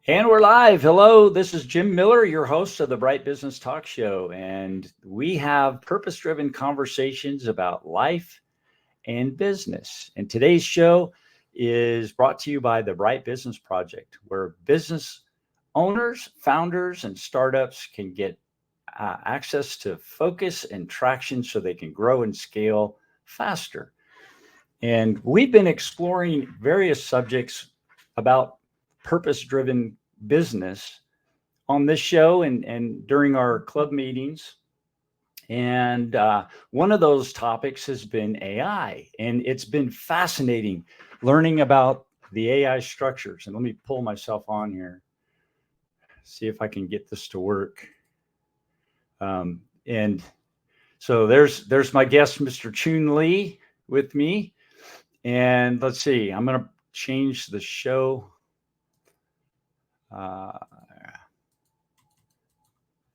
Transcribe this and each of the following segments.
And we're live. Hello, this is Jim Miller, your host of the Bright Business Talk Show. And we have purpose driven conversations about life and business. And today's show is brought to you by the Bright Business Project, where business owners, founders, and startups can get access to focus and traction so they can grow and scale faster. And we've been exploring various subjects about purpose driven business on this show and during our club meetings. And one of those topics has been AI. And it's been fascinating learning about the AI structures. And let me pull myself on here, see if I can get this to work. And so there's my guest, Mr. Choon.lee, with me. And let's see, I'm going to change the show.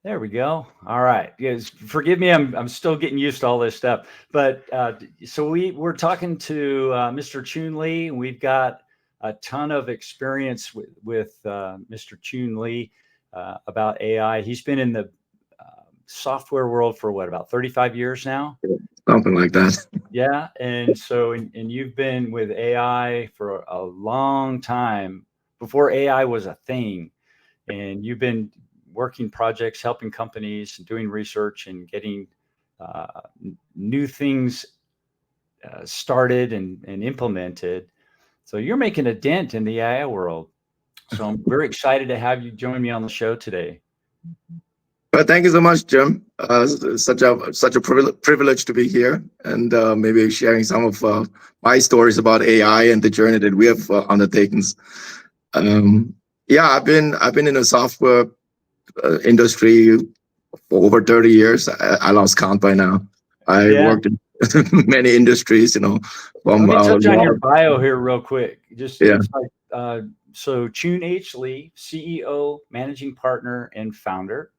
There we go. All right. Yes, forgive me. I'm still getting used to all this stuff. But so we're talking to Mr. Choon.lee. We've got a ton of experience with Mr. Choon.lee about AI. He's been in the software world for what, about 35 years now? Something like that. Yeah. And so, and you've been with AI for a long time before AI was a thing. And you've been working projects, helping companies, and doing research and getting new things started and implemented. So you're making a dent in the AI world. So I'm very excited to have you join me on the show today. Well, thank you so much, Jim. Such a privilege to be here and maybe sharing some of my stories about AI and the journey that we have undertaken. Yeah, I've been in the software industry for over 30 years. I lost count by now. I worked in many industries, Let me touch on your bio here real quick. Just it's like, so Choon H. Lee, CEO, managing partner, and founder.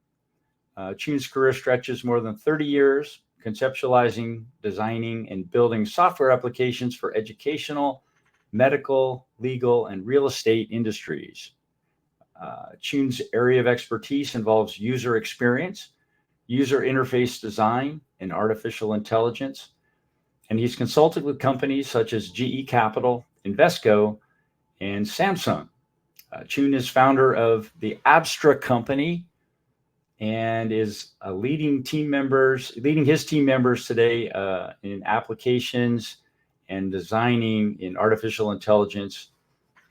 Choon's career stretches more than 30 years, conceptualizing, designing, and building software applications for educational, medical, legal, and real estate industries. Choon's area of expertise involves user experience, user interface design, and artificial intelligence. And he's consulted with companies such as GE Capital, Invesco, and Samsung. Choon is founder of the Abstra company and is leading his team members today in applications and designing in artificial intelligence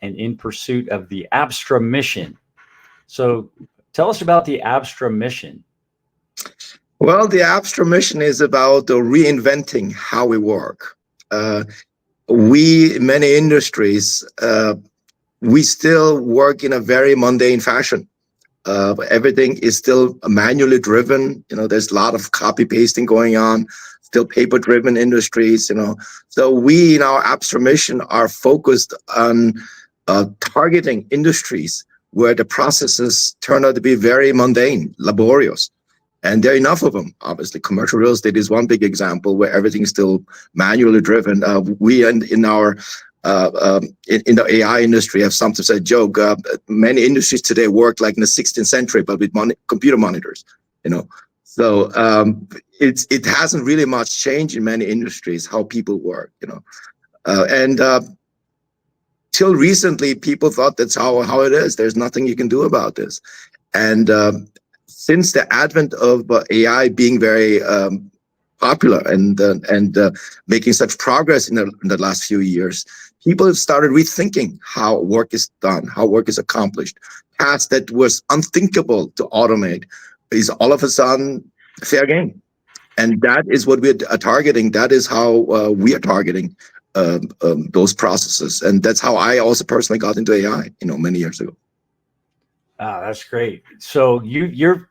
and in pursuit of the Abstra mission. So tell us about the Abstra mission. Well, the Abstra mission is about reinventing how we work. In many industries, we still work in a very mundane fashion. Everything is still manually driven. There's a lot of copy pasting going on, still paper driven industries, So we in our Abstra mission are focused on targeting industries where the processes turn out to be very mundane, laborious. And there are enough of them. Obviously, commercial real estate is one big example where everything is still manually driven. We in the AI industry have sometimes a joke. Many industries today work like in the 16th century, but with computer monitors. So it hasn't really much changed in many industries how people work. And till recently, people thought that's how it is. There's nothing you can do about this. And since the advent of AI being very popular and making such progress in the last few years, people have started rethinking how work is done, how work is accomplished. Tasks that was unthinkable to automate is all of a sudden fair game. And that is what we're targeting. That is how we are targeting those processes. And that's how I also personally got into AI, many years ago. Ah, that's great. So you're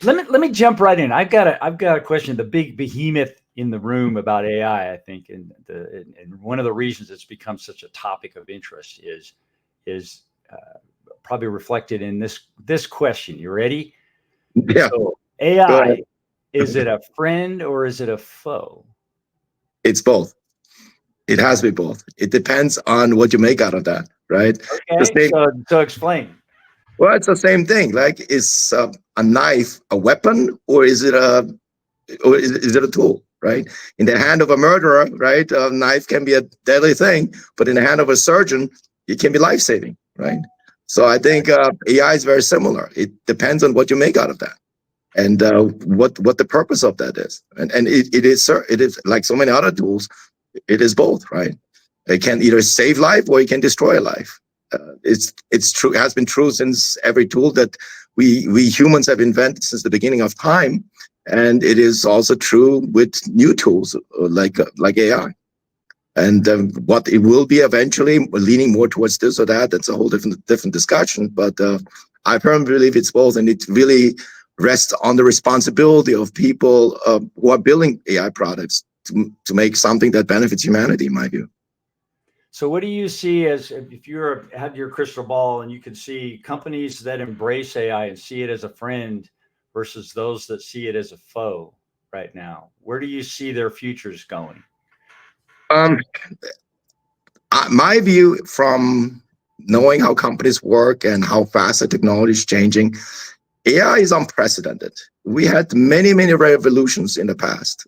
let me jump right in. I've got a question. The big behemoth in the room about AI, I think, and one of the reasons it's become such a topic of interest is probably reflected in this question. You ready? Yeah. So AI, is it a friend or is it a foe? It's both. It has to be both. It depends on what you make out of that, right? Okay. So explain. Well, it's the same thing. Like, is a knife a weapon, or is it a tool? Right? In the hand of a murderer, right, a knife can be a deadly thing, but in the hand of a surgeon, it can be life-saving. Right? So I think AI is very similar. It depends on what you make out of that, and what the purpose of that is. And it is like so many other tools. It is both, right? It can either save life or it can destroy a life. It's true. It has been true since every tool that we humans have invented since the beginning of time, and it is also true with new tools like AI. And what it will be eventually, leaning more towards this or that, that's a whole different discussion. But I firmly believe it's both, and it really rests on the responsibility of people who are building AI products to make something that benefits humanity, in my view. So what do you see as, if you had your crystal ball and you could see companies that embrace AI and see it as a friend versus those that see it as a foe right now? Where do you see their futures going? Um, my view, from knowing how companies work and how fast the technology is changing, AI is unprecedented. We had many revolutions in the past,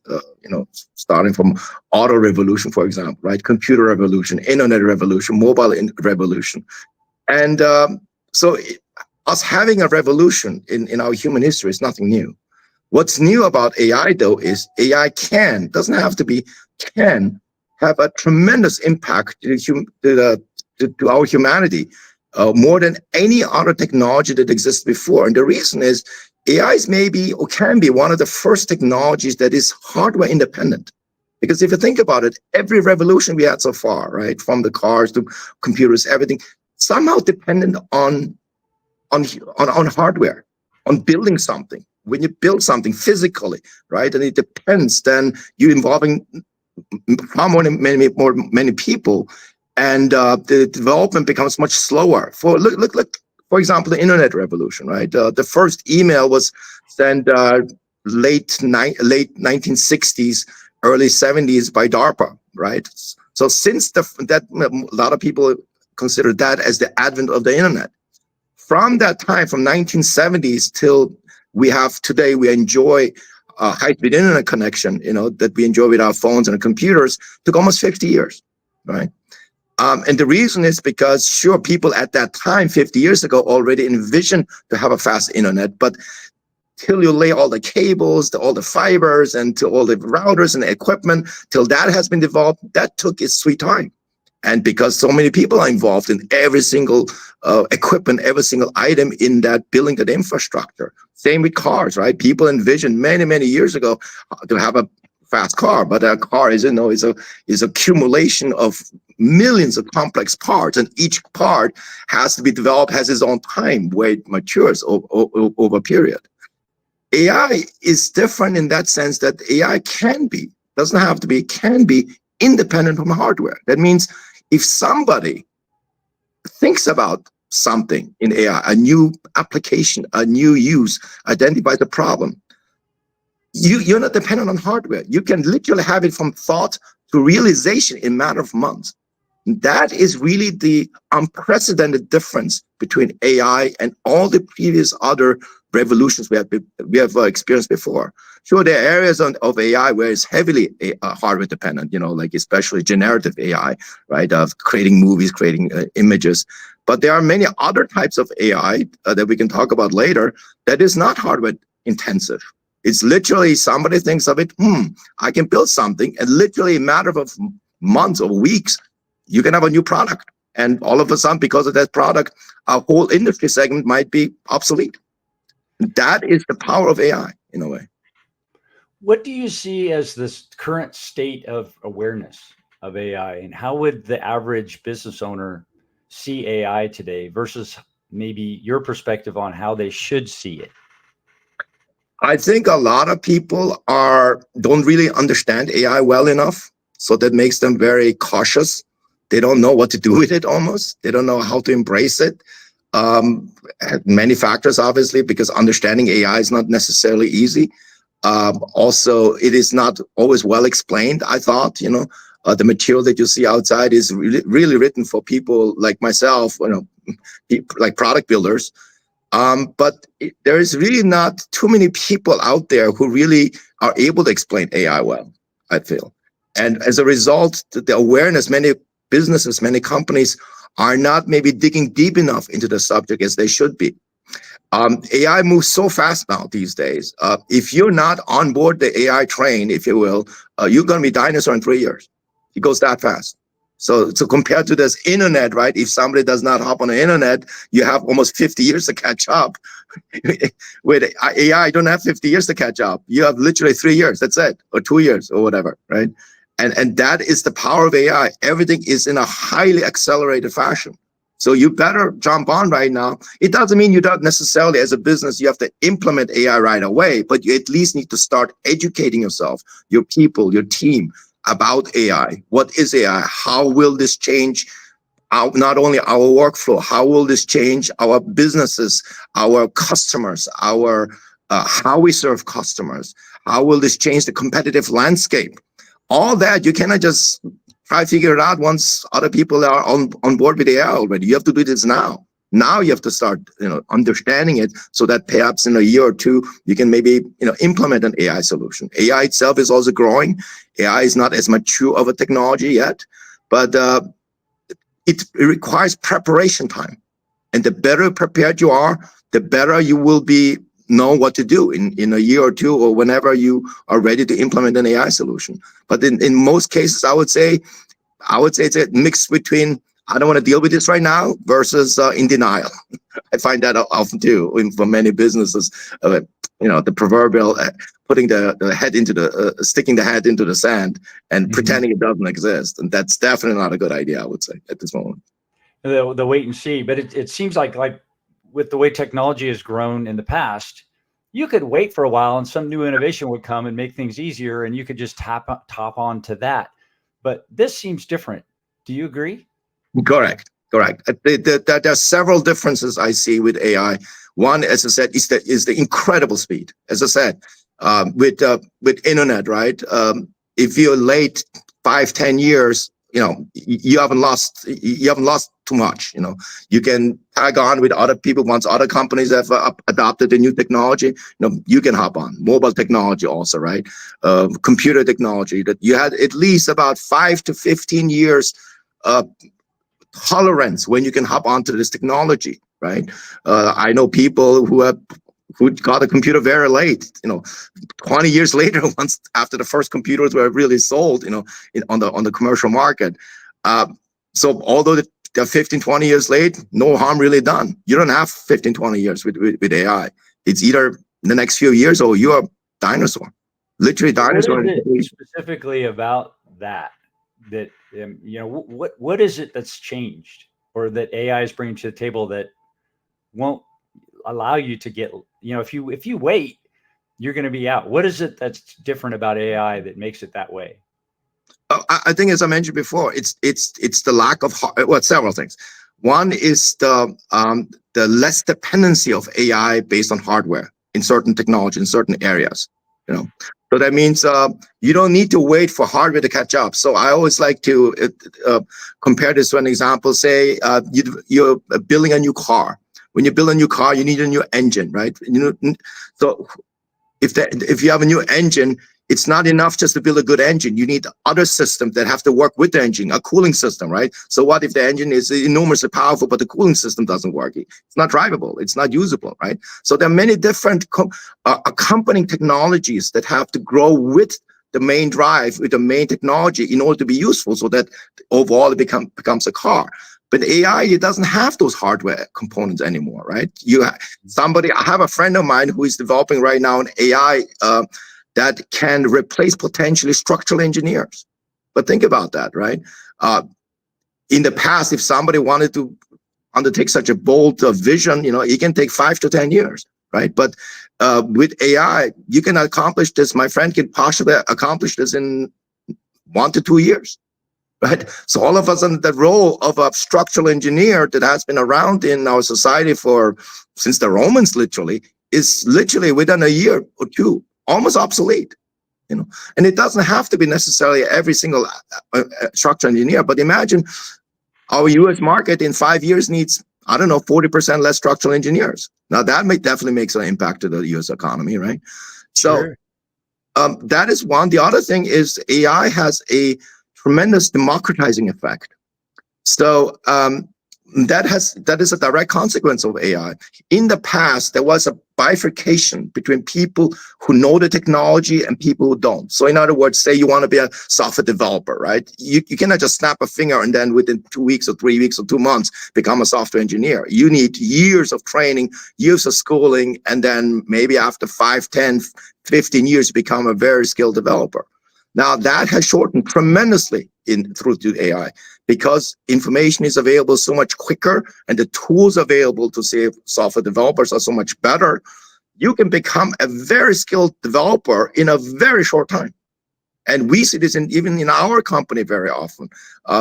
starting from auto revolution, for example, right? Computer revolution, internet revolution, mobile revolution. And so us having a revolution in our human history is nothing new. What's new about AI, though, is AI doesn't have to be, can have a tremendous impact to our humanity, more than any other technology that exists before. And the reason is AI is maybe or can be one of the first technologies that is hardware independent. Because if you think about it, every revolution we had so far, right, from the cars to computers, everything, somehow dependent on hardware, on building something. When you build something physically, right, and it depends, then you involving far many people, and the development becomes much slower. Look, for example, the internet revolution, right? The first email was sent late 1960s, early 70s by DARPA, right? So since that, a lot of people consider that as the advent of the internet. From that time, from 1970s till we have today, we enjoy high-speed internet connection, that we enjoy with our phones and computers, took almost 50 years, right? And the reason is because, sure, people at that time, 50 years ago, already envisioned to have a fast internet, but till you lay all the cables, all the fibers, and to all the routers and the equipment, till that has been developed, that took its sweet time. And because so many people are involved in every single equipment, every single item in that building, that infrastructure. Same with cars, right? People envisioned many years ago to have a fast car, but a car is accumulation of millions of complex parts, and each part has to be developed, has its own time where it matures over a period. AI is different in that sense that AI doesn't have to be, can be independent from hardware. That means if somebody thinks about something in AI, a new application, a new use, identifies a problem, you're not dependent on hardware. You can literally have it from thought to realization in a matter of months. That is really the unprecedented difference between AI and all the previous other revolutions we have experienced before. Sure, there are areas of AI where it's heavily hardware dependent, like especially generative AI, right, of creating movies, creating images. But there are many other types of AI that we can talk about later that is not hardware intensive. It's literally somebody thinks of it, I can build something, and literally a matter of months or weeks, you can have a new product. And all of a sudden, because of that product, a whole industry segment might be obsolete. That is the power of AI, in a way. What do you see as this current state of awareness of AI, and how would the average business owner see AI today versus maybe your perspective on how they should see it? I think a lot of people don't really understand AI well enough, so that makes them very cautious. They don't know what to do with it almost. They don't know how to embrace it. Many factors, obviously, because understanding AI is not necessarily easy. Also, it is not always well explained, I thought. The material that you see outside is really written for people like myself, like product builders. But there is really not too many people out there who really are able to explain AI well, I feel. And as a result, the awareness, many businesses, many companies are not maybe digging deep enough into the subject as they should be. AI moves so fast now these days. If you're not on board the AI train, if you will, you're going to be dinosaur in 3 years. It goes that fast. So compared to this internet, right? If somebody does not hop on the internet, you have almost 50 years to catch up. With AI, you don't have 50 years to catch up. You have literally 3 years. That's it, or 2 years, or whatever, right? And that is the power of AI. Everything is in a highly accelerated fashion. So you better jump on right now. It doesn't mean you don't necessarily, as a business, you have to implement AI right away, but you at least need to start educating yourself, your people, your team about AI. What is AI? How will this change not only our workflow? How will this change our businesses, our customers, our how we serve customers? How will this change the competitive landscape? All that you cannot just try to figure it out once other people are on board with AI already. You have to do this now. Now you have to start, understanding it so that perhaps in a year or two, you can maybe, implement an AI solution. AI itself is also growing. AI is not as mature of a technology yet, but it requires preparation time. And the better prepared you are, the better you will be know what to do in a year or two, or whenever you are ready to implement an AI solution. But in most cases, I would say it's a mix between I don't want to deal with this right now versus in denial. I find that often too for many businesses. The proverbial putting the head into the sticking the head into the sand and pretending it doesn't exist, and that's definitely not a good idea. I would say at this moment. The wait and see, but it seems like with the way technology has grown in the past, you could wait for a while and some new innovation would come and make things easier, and you could just top on to that. But this seems different. Do you agree? Correct. There are several differences I see with AI. One, as I said, is the incredible speed. As I said, with internet, right? If you're late 5-10 years, you haven't lost too much. You can tag on with other people. Once other companies have adopted the new technology, you can hop on. Mobile technology also, right? Computer technology, that you had at least about 5 to 15 years tolerance when you can hop onto this technology, right? I know people who got a computer very late, 20 years later, once after the first computers were really sold, on the commercial market. So although they're 15, 20 years late, no harm really done. You don't have 15, 20 years with AI. It's either the next few years or you're a dinosaur, literally dinosaur. What is it specifically about that what is it that's changed or that AI is bringing to the table that won't allow you to get, if you wait, you're going to be out? What is it that's different about AI that makes it that way? I think, as I mentioned before, it's the lack of several things. One is the less dependency of AI based on hardware in certain technology, in certain areas. So that means you don't need to wait for hardware to catch up. So I always like to compare this to an example. Say you're building a new car. When you build a new car, you need a new engine, right? So if you have a new engine, it's not enough just to build a good engine. You need other systems that have to work with the engine, a cooling system, right? So what if the engine is enormously powerful, but the cooling system doesn't work? It's not drivable. It's not usable, right? So there are many different accompanying technologies that have to grow with the main drive, with the main technology in order to be useful, so that overall it becomes a car. But AI, it doesn't have those hardware components anymore, right? I have a friend of mine who is developing right now an AI that can replace potentially structural engineers. But think about that, right? In the past, if somebody wanted to undertake such a bold vision, it can take 5 to 10 years, right? But with AI, you can accomplish this. My friend can possibly accomplish this in 1 to 2 years. Right? So all of a sudden, the role of a structural engineer that has been around in our society since the Romans, is literally within a year or two almost obsolete. And it doesn't have to be necessarily every single structural engineer. But imagine our U.S. market in 5 years needs I don't know, 40% less structural engineers. Now that definitely makes an impact to the US economy, right? So Sure. that is one. The other thing is AI has a tremendous democratizing effect. So that is a direct consequence of AI. In the past, there was a bifurcation between people who know the technology and people who don't. So in other words, say you want to be a software developer, right? You cannot just snap a finger and then within 2 weeks or 3 weeks or 2 months become a software engineer. You need years of training, years of schooling, and then maybe after 5, 10, 15 years become a very skilled developer. Now that has shortened tremendously through to AI, because information is available so much quicker and the tools available to say software developers are so much better. You can become a very skilled developer in a very short time. And we see this even in our company very often.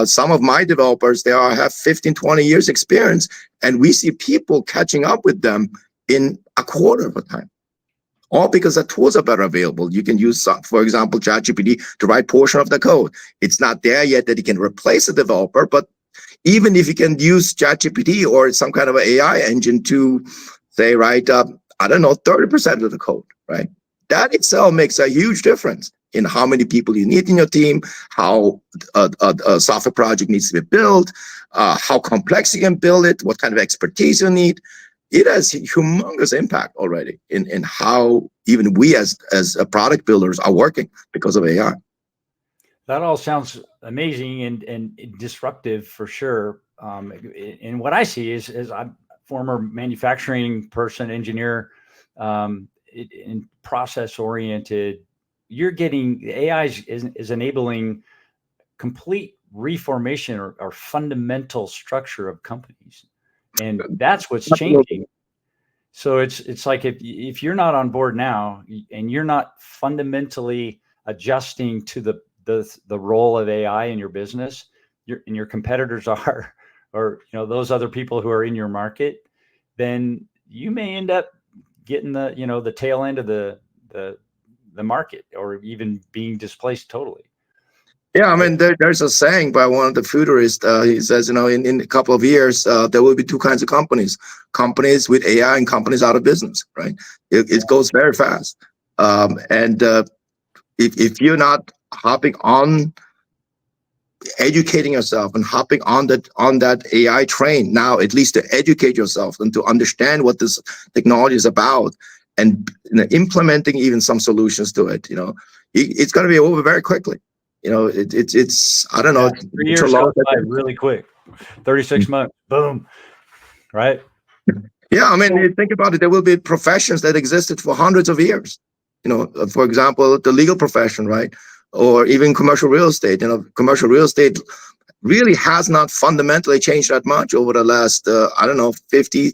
Some of my developers, have 15, 20 years experience, and we see people catching up with them in a quarter of a time. All because the tools are better available. You can use, for example, ChatGPT to write portion of the code. It's not there yet that it can replace a developer, but even if you can use ChatGPT or some kind of an AI engine to say, write up, I don't know, 30% of the code, right? That itself makes a huge difference in how many people you need in your team, how a software project needs to be built, how complex you can build it, what kind of expertise you need. It has humongous impact already in how even we as product builders are working because of AI. That all sounds amazing and disruptive for sure. And what I see is I'm a former manufacturing person, engineer, in process oriented. You're getting AI is enabling complete reformation or fundamental structure of companies, and that's what's changing. So it's like if you're not on board now and you're not fundamentally adjusting to the role of AI in your business, your competitors are, or those other people who are in your market, then you may end up getting the tail end of the market, or even being displaced totally. Yeah, I mean, there's a saying by one of the futurists. He says, in a couple of years, there will be two kinds of companies with AI and companies out of business, right? It goes very fast. And if you're not hopping on, educating yourself and hopping on that AI train now, at least to educate yourself and to understand what this technology is about, and implementing even some solutions to it, it's going to be over very quickly. It's I don't know. 3 years goes by really quick. 36 months, boom, right? Yeah, I mean, you think about it. There will be professions that existed for hundreds of years. For example, the legal profession, right, or even commercial real estate. Commercial real estate really has not fundamentally changed that much over the last, 50,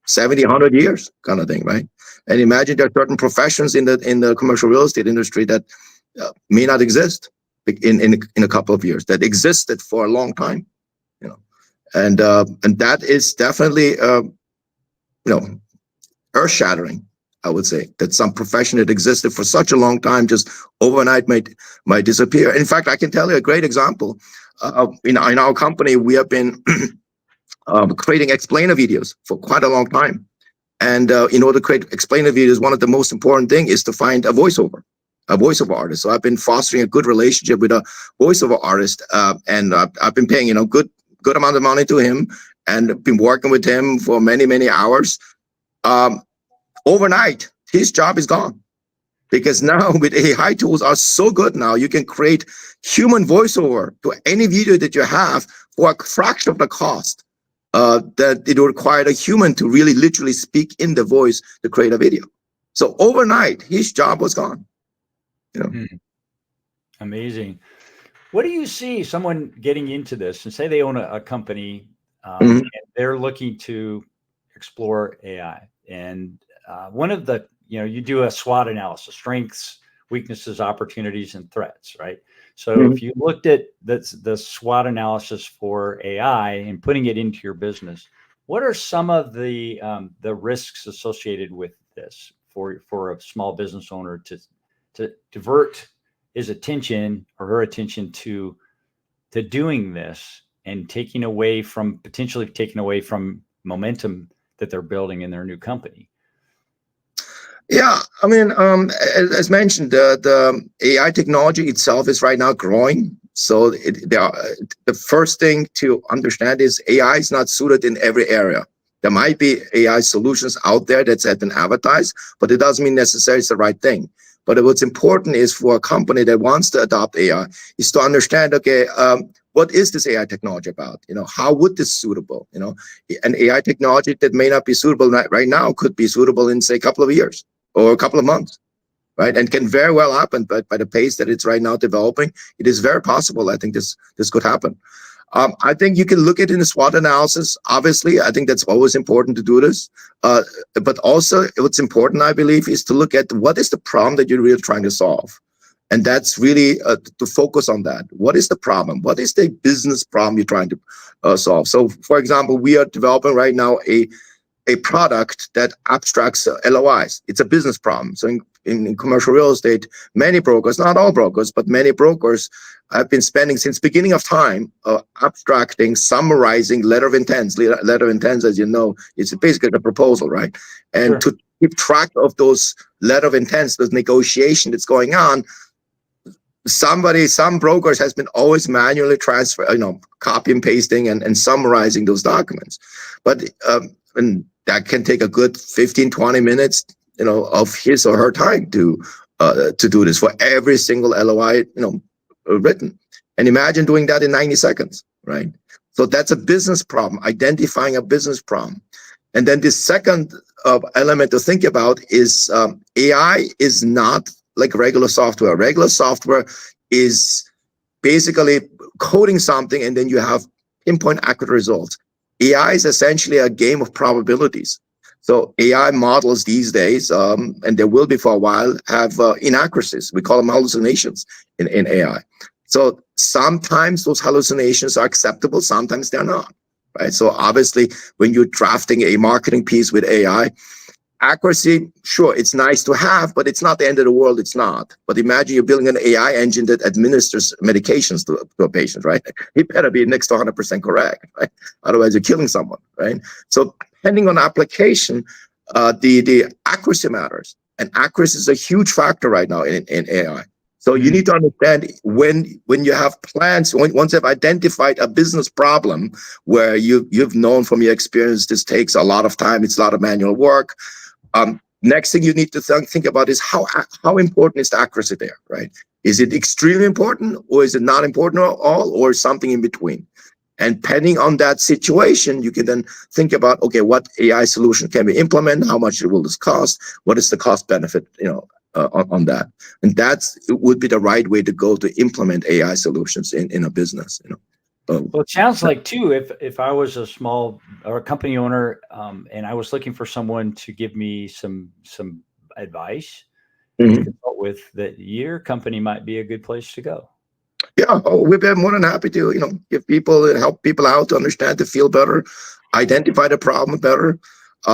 70, 100 years, kind of thing, right? And imagine there are certain professions in the commercial real estate industry that may not exist in a couple of years, that existed for a long time, and that is definitely earth shattering. I would say that some profession that existed for such a long time just overnight might disappear. In fact, I can tell you a great example. In our company, we have been creating explainer videos for quite a long time. And in order to create explainer videos, one of the most important thing is to find a voiceover artist. So I've been fostering a good relationship with a voiceover artist, and I've been paying good amount of money to him, and been working with him for many hours. Overnight, his job is gone, because now with AI tools are so good now, you can create human voiceover to any video that you have for a fraction of the cost that it required a human to really literally speak in the voice to create a video. So overnight, his job was gone. Amazing. What do you see someone getting into this, and say they own a company, Mm-hmm. and they're looking to explore AI, and one of the, you do a SWOT analysis: strengths, weaknesses, opportunities, and threats, right? So Mm-hmm. if you looked at the SWOT analysis for AI and putting it into your business, what are some of the risks associated with this for a small business owner to divert his attention or her attention to doing this, and potentially taking away from momentum that they're building in their new company. Yeah, I mean, as mentioned, the AI technology itself is right now growing. So the first thing to understand is AI is not suited in every area. There might be AI solutions out there that have been advertised, but it doesn't mean necessarily it's the right thing. But what's important is for a company that wants to adopt AI is to understand, okay, what is this AI technology about? How would this suitable? An AI technology that may not be suitable right now could be suitable in, say, a couple of years or a couple of months, right? And can very well happen, but by the pace that it's right now developing, it is very possible. I think this could happen. I think you can look at it in a SWOT analysis. Obviously, I think that's always important to do this. But also, what's important, I believe, is to look at what is the problem that you're really trying to solve. And that's really to focus on that. What is the problem? What is the business problem you're trying to solve? So, for example, we are developing right now a product that abstracts LOIs. It's a business problem. So in commercial real estate, many brokers, not all brokers, but many brokers have been spending since beginning of time abstracting, summarizing letter of intents. Letter of intents, as you know, it's basically a proposal, right? And Sure. to keep track of those letter of intents, those negotiation that's going on, some brokers has been always manually copy and pasting and summarizing those documents. But and that can take a good 15, 20 minutes, of his or her time to do this for every single LOI, written. And imagine doing that in 90 seconds, right? So that's a business problem, identifying a business problem. And then the second element to think about is AI is not like regular software. Regular software is basically coding something and then you have pinpoint accurate results. AI is essentially a game of probabilities. So AI models these days, and there will be for a while, have inaccuracies. We call them hallucinations in AI. So sometimes those hallucinations are acceptable, sometimes they're not, right? So obviously, when you're drafting a marketing piece with AI, accuracy, sure, it's nice to have, but it's not the end of the world. It's not. But imagine you're building an AI engine that administers medications to a patient, right? It better be next to 100% correct, right? Otherwise, you're killing someone, right? So depending on application, the accuracy matters. And accuracy is a huge factor right now in AI. So you need to understand when you have plans, once you've identified a business problem where you've known from your experience, this takes a lot of time, it's a lot of manual work. Next thing you need to think about is how important is the accuracy there, right? Is it extremely important or is it not important at all or something in between? And depending on that situation, you can then think about, okay, what AI solution can we implement? How much will this cost? What is the cost benefit, on that? And it would be the right way to go to implement AI solutions in a business, Well, it sounds like too, if I was a small or a company owner, and I was looking for someone to give me some advice to consult with, that your company might be a good place to go. Yeah, we've been more than happy to, help people out to understand, to feel better, identify the problem better.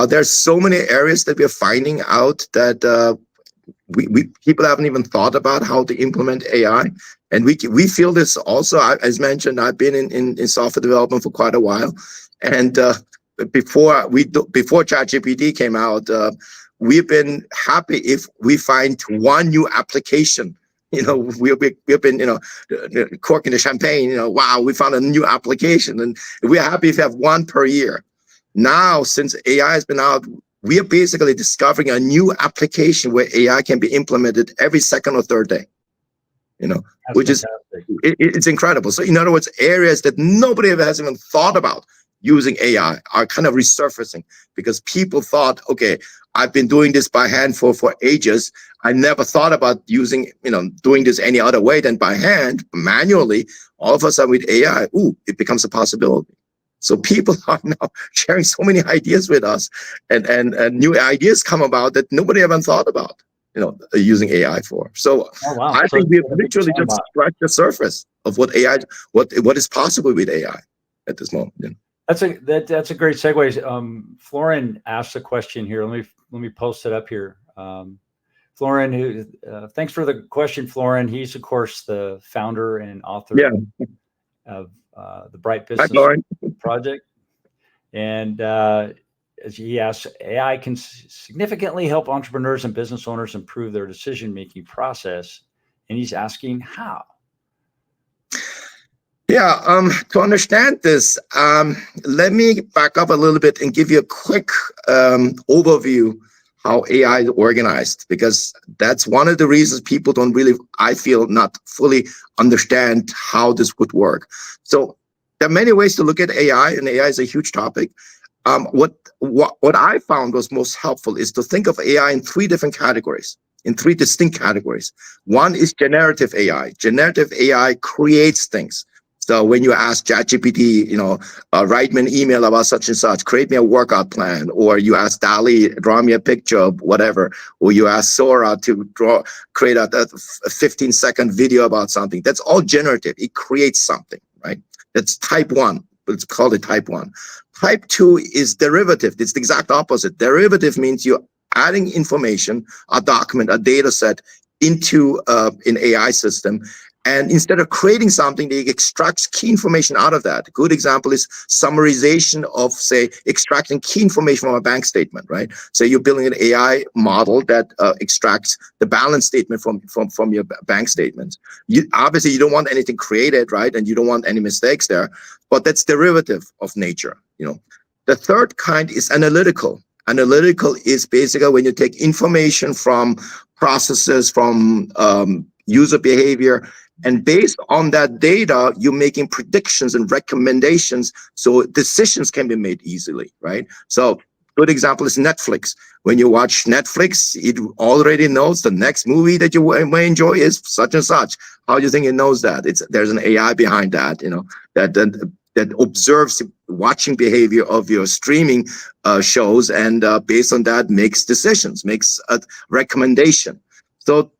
There's so many areas that we're finding out that we people haven't even thought about how to implement AI, and we feel this also. As mentioned, I've been in software development for quite a while, and before ChatGPT came out, we've been happy if we find one new application. We've been corking the champagne. Wow, we found a new application, and we're happy if we have one per year. Now, since AI has been out, we are basically discovering a new application where AI can be implemented every second or third day, which is, it's incredible. So in other words, areas that nobody ever has even thought about using AI are kind of resurfacing because people thought, okay, I've been doing this by hand for ages. I never thought about using, doing this any other way than by hand, manually. All of a sudden with AI, it becomes a possibility. So people are now sharing so many ideas with us, and new ideas come about that nobody ever thought about, using AI for. So I think we've literally just scratched the surface of what is possible with AI at this moment. That's a great segue. Florin asked a question here. Let me post it up here. Florin, thanks for the question, Florin. He's of course the founder and author of the Bright Business Project. And as he asks, AI can significantly help entrepreneurs and business owners improve their decision-making process. And he's asking how. Yeah, to understand this, let me back up a little bit and give you a quick overview how AI is organized, because that's one of the reasons people don't really, I feel, not fully understand how this would work. So there are many ways to look at AI, and AI is a huge topic. What I found was most helpful is to think of AI in three different categories, in three distinct categories. One is generative AI. Generative AI creates things. So when you ask ChatGPT, write me an email about such and such, create me a workout plan, or you ask DALL-E, draw me a picture, whatever, or you ask Sora to create a 15-second video about something. That's all generative. It creates something, right? That's type one. Let's call it type one. Type two is derivative. It's the exact opposite. Derivative means you're adding information, a document, a data set into an AI system. And instead of creating something, they extract key information out of that. A good example is summarization of, say, extracting key information from a bank statement, right? So you're building an AI model that extracts the balance statement from your bank statements. Obviously, you don't want anything created, right? And you don't want any mistakes there, but that's derivative of nature, The third kind is analytical. Analytical is basically when you take information from processes, from user behavior, and based on that data, you're making predictions and recommendations so decisions can be made easily, right? So good example is Netflix. When you watch Netflix, it already knows the next movie that you may enjoy is such and such. How do you think it knows that? There's an AI behind that, that observes the watching behavior of your streaming shows, and based on that makes decisions, makes a recommendation. So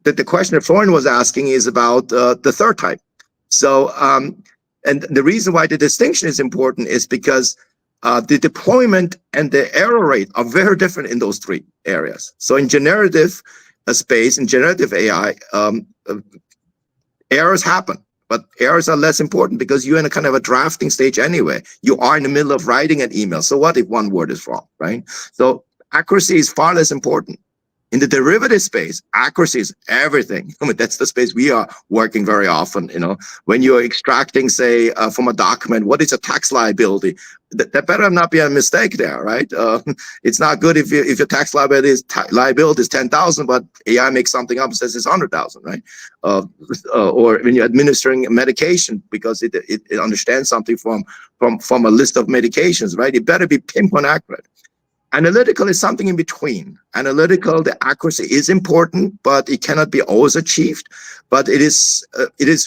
the question that Florian was asking is about the third type. So, and the reason why the distinction is important is because the deployment and the error rate are very different in those three areas. So in generative space, in generative AI, errors happen. But errors are less important because you're in a kind of a drafting stage anyway. You are in the middle of writing an email. So what if one word is wrong, right? So accuracy is far less important. In the derivative space, accuracy is everything. I mean, that's the space we are working very often. When you're extracting, say, from a document, what is a tax liability? That better not be a mistake there, right? It's not good if your tax liability is 10,000, but AI makes something up and says it's 100,000, right? Or when you're administering medication because it understands something from a list of medications, right? It better be pinpoint accurate. Analytical is something in between. Analytical, the accuracy is important, but it cannot be always achieved. But it is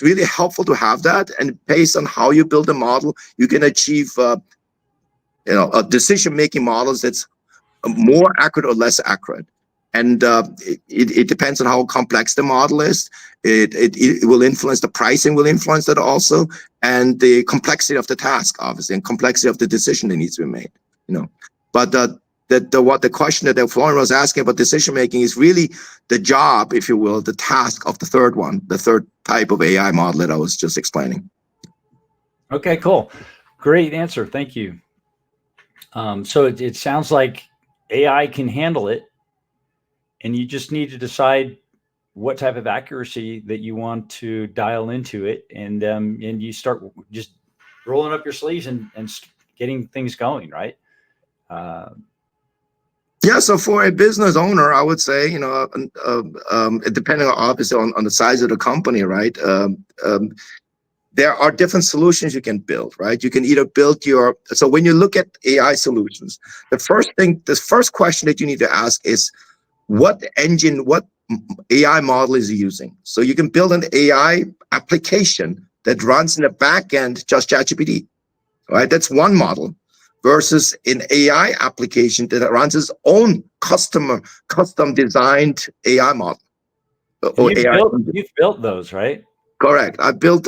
really helpful to have that. And based on how you build a model, you can achieve, a decision-making models that's more accurate or less accurate. And it depends on how complex the model is. It will influence the pricing, will influence that also, and the complexity of the task, obviously, and complexity of the decision that needs to be made. But what the question that Florian was asking about decision making is really the job, if you will, the task of the third one, the third type of AI model that I was just explaining. Okay, cool. Great answer. Thank you. So it sounds like AI can handle it, and you just need to decide what type of accuracy that you want to dial into it, and you start just rolling up your sleeves and getting things going, right? Yeah, so for a business owner, I would say, depending obviously on the size of the company, right? There are different solutions you can build, right? You can either build so when you look at AI solutions, the first question that you need to ask is what AI model is using? So you can build an AI application that runs in the back end, just ChatGPT, right? That's one model. Versus an AI application that runs its own custom designed AI model. You've built those, right? Correct. I built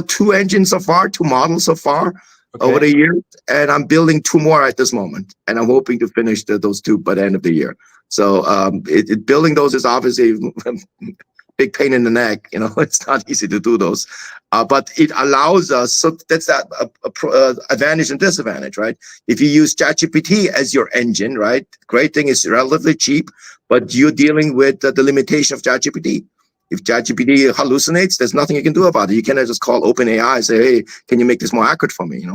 two engines so far, two models so far over the years, and I'm building two more at this moment, and I'm hoping to finish those two by the end of the year. So building those is obviously big pain in the neck. It's not easy to do those, but it allows us. So that's that advantage and disadvantage, right? If you use ChatGPT as your engine, right? Great thing is relatively cheap, but you're dealing with the limitation of ChatGPT. If ChatGPT hallucinates, there's nothing you can do about it. You cannot just call OpenAI and say, "Hey, can you make this more accurate for me?"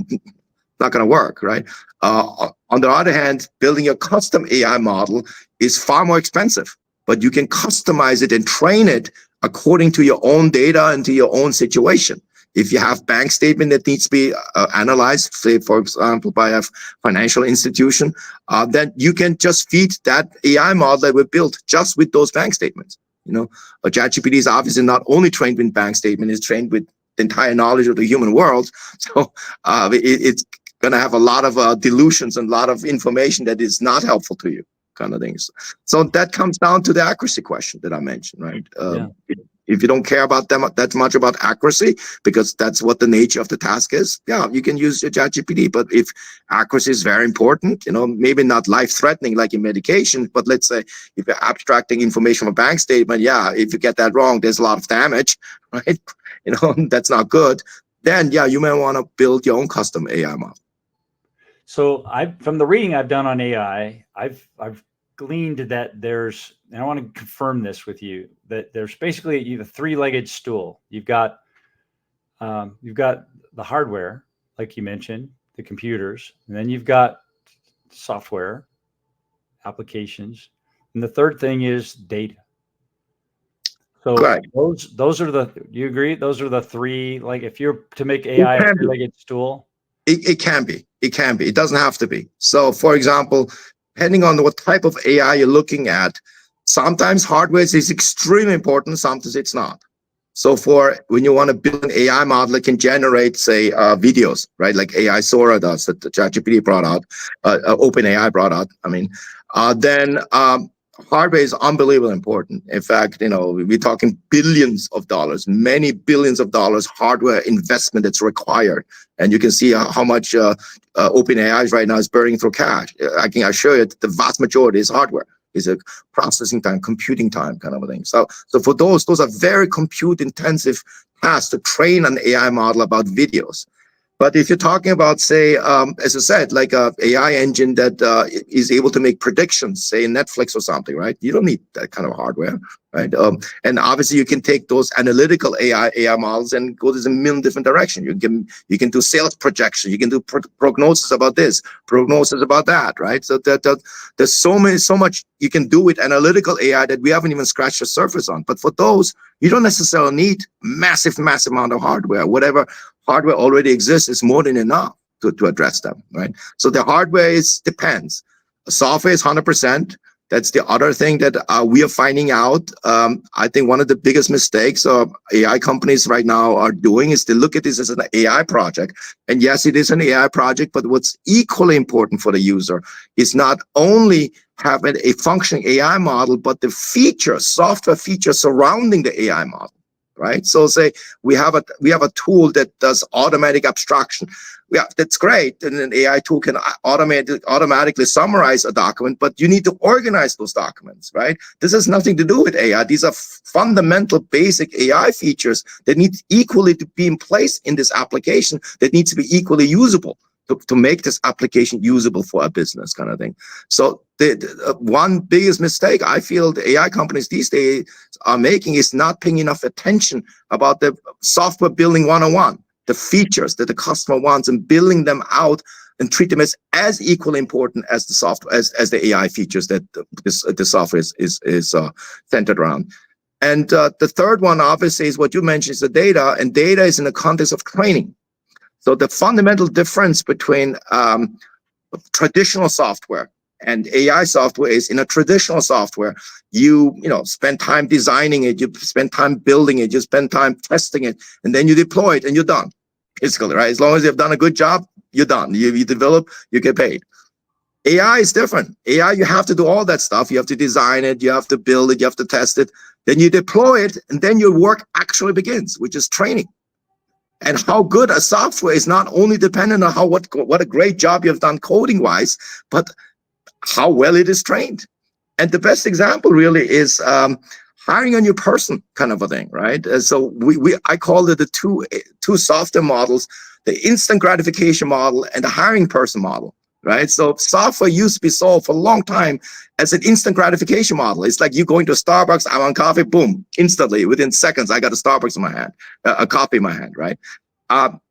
Not going to work, right? On the other hand, building a custom AI model is far more expensive, but you can customize it and train it according to your own data and to your own situation. If you have bank statement that needs to be analyzed, say, for example, by a financial institution, then you can just feed that AI model that we built just with those bank statements. A ChatGPT is obviously not only trained with bank statement, it's trained with the entire knowledge of the human world. So it's going to have a lot of dilutions and a lot of information that is not helpful to you, kind of things. So that comes down to the accuracy question that I mentioned, right? If you don't care about them that much about accuracy, because that's what the nature of the task is, yeah, you can use your ChatGPT. But if accuracy is very important, maybe not life-threatening like in medication, but let's say if you're abstracting information from a bank statement, yeah, if you get that wrong, there's a lot of damage, right? That's not good. Then, yeah, you may want to build your own custom AI model. So from the reading I've done on AI, I've gleaned that there's, and I want to confirm this with you, that there's basically you have a three-legged stool. You've got the hardware, like you mentioned, the computers, and then you've got software, applications, and the third thing is data. So Correct. those are you agree? Those are the three, like if you're to make AI a three-legged stool? It can be. It can be. It doesn't have to be. So, for example, depending on what type of AI you're looking at, sometimes hardware is extremely important, sometimes it's not. So for when you want to build an AI model that can generate, say, videos, right, like AI Sora does, that the ChatGPT brought out, OpenAI brought out, then hardware is unbelievably important. In fact, we're talking billions of dollars, many billions of dollars hardware investment that's required. And you can see how much OpenAI right now is burning through cash. I can assure you that the vast majority is hardware. Is a processing time, computing time kind of a thing. So for those are very compute intensive tasks to train an AI model about videos. But if you're talking about, say, as I said, like a AI engine that is able to make predictions, say in Netflix or something, right? You don't need that kind of hardware, right? And obviously you can take those analytical AI models and go to a million different directions. You can do sales projection, you can do prognosis about this, prognosis about that, right? So there's so much you can do with analytical AI that we haven't even scratched the surface on. But for those, you don't necessarily need massive amount of hardware. Whatever hardware already exists is more than enough to address them, right? So the hardware depends. Software is 100%. That's the other thing that we are finding out. I think one of the biggest mistakes AI companies right now are doing is to look at this as an AI project. And yes, it is an AI project, but what's equally important for the user is not only having a functioning AI model, but the software features surrounding the AI model. Right. So say we have a tool that does automatic abstraction. Yeah, that's great. And an AI tool can automatically summarize a document, but you need to organize those documents, right? This has nothing to do with AI. These are fundamental basic AI features that need equally to be in place in this application that needs to be equally usable to make this application usable for a business kind of thing. So the one biggest mistake I feel the AI companies these days are making is not paying enough attention about the software building 101, the features that the customer wants, and building them out and treat them as equally important as the software, as the AI features that the software is centered around. And the third one, obviously, is what you mentioned, is the data, and data is in the context of training. So the fundamental difference between traditional software and AI software is, in a traditional software, you spend time designing it, you spend time building it, you spend time testing it, and then you deploy it and you're done. Basically, right? As long as you've done a good job, you're done. You develop, you get paid. AI is different. AI, you have to do all that stuff. You have to design it, you have to build it, you have to test it, then you deploy it, and then your work actually begins, which is training. And how good a software is not only dependent on what a great job you've done coding wise, but how well it is trained. And the best example really is hiring a new person kind of a thing, right? So I call it the two software models, the instant gratification model and the hiring person model, right? So software used to be sold for a long time as an instant gratification model. It's like you going to a Starbucks, I want coffee, boom, instantly, within seconds, I got a Starbucks in my hand, a coffee in my hand, right?